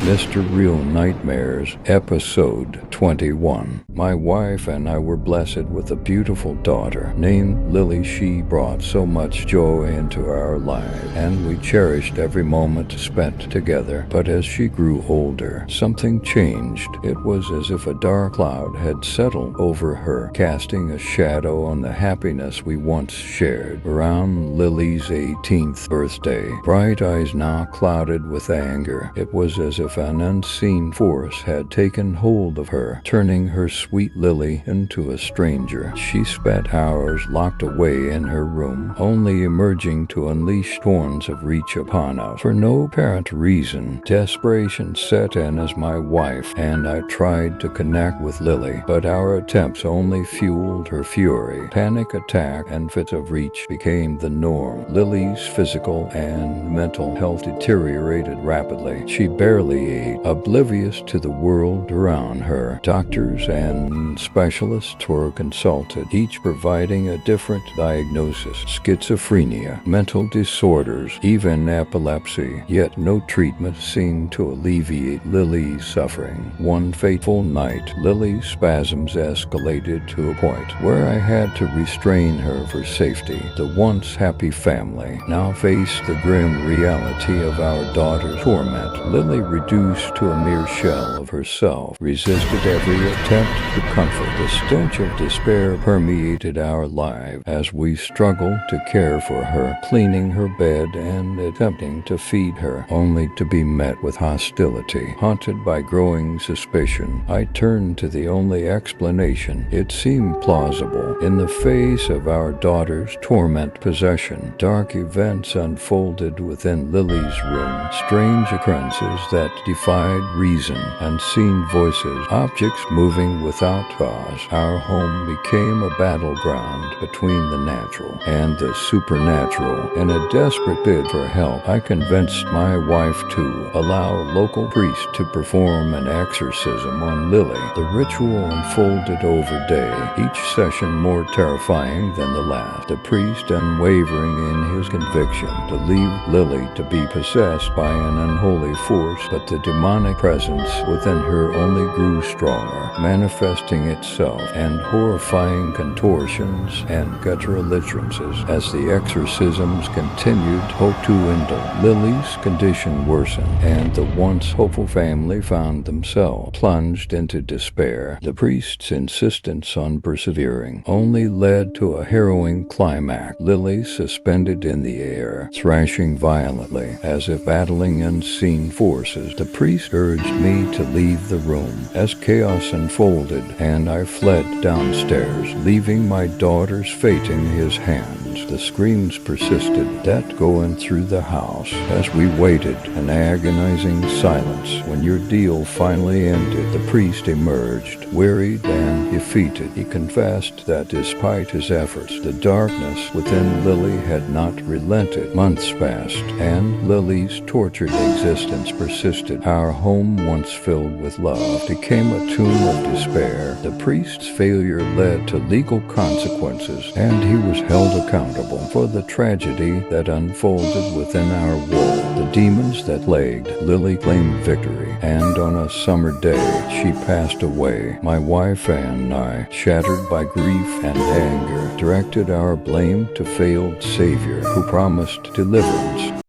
Mr. Real Nightmares, Episode 21. My wife and I were blessed with a beautiful daughter named Lily. She brought so much joy into our lives, and we cherished every moment spent together. But as she grew older, something changed. It was as if a dark cloud had settled over her, casting a shadow on the happiness we once shared. Around Lily's 18th birthday, bright eyes now clouded with anger, it was as if an unseen force had taken hold of her, turning her sweet Lily into a stranger. She spent hours locked away in her room, only emerging to unleash horns of reach upon us. For no apparent reason, desperation set in as my wife and I tried to connect with Lily, but our attempts only fueled her fury. Panic attack and fits of reach became the norm. Lily's physical and mental health deteriorated rapidly. She barely ate, oblivious to the world around her. Doctors and specialists were consulted, each providing a different diagnosis: schizophrenia, mental disorders, even epilepsy. Yet no treatment seemed to alleviate Lily's suffering. One fateful night, Lily's spasms escalated to a point where I had to restrain her for safety. The once happy family now faced the grim reality of our daughter's torment. Lily, reduced to a mere shell of herself, resisted every attempt to comfort. The stench of despair permeated our lives as we struggled to care for her, cleaning her bed and attempting to feed her, only to be met with hostility. Haunted by growing suspicion, I turned to the only explanation. It seemed plausible. In the face of our daughter's torment possession, dark events unfolded within Lily's room, strange occurrences that defied reason, unseen voices, objects moving without cause. Our home became a battleground between the natural and the supernatural. In a desperate bid for help, I convinced my wife to allow a local priest to perform an exorcism on Lily. The ritual unfolded over day, each session more terrifying than the last. The priest, unwavering in his conviction to leave Lily to be possessed by an unholy force, but the demonic presence within her only grew stronger, manifesting itself in horrifying contortions and guttural utterances. As the exorcisms continued, hope to dwindle. Lily's condition worsened, and the once hopeful family found themselves plunged into despair. The priest's insistence on persevering only led to a harrowing climax. Lily, suspended in the air, thrashing violently as if battling unseen forces. The priest urged me to leave the room. As chaos unfolded, and I fled downstairs, leaving my daughter's fate in his hands. The screams persisted, that going through the house. As we waited in agonizing silence, when your deal finally ended, the priest emerged, wearied and defeated. He confessed that despite his efforts, the darkness within Lily had not relented. Months passed, and Lily's tortured existence persisted. Our home, once filled with love, became a tomb of despair. The priest's failure led to legal consequences, and he was held accountable for the tragedy that unfolded within our walls. The demons that plagued Lily claimed victory, and on a summer day, she passed away. My wife and I, shattered by grief and anger, directed our blame to failed Savior who promised deliverance.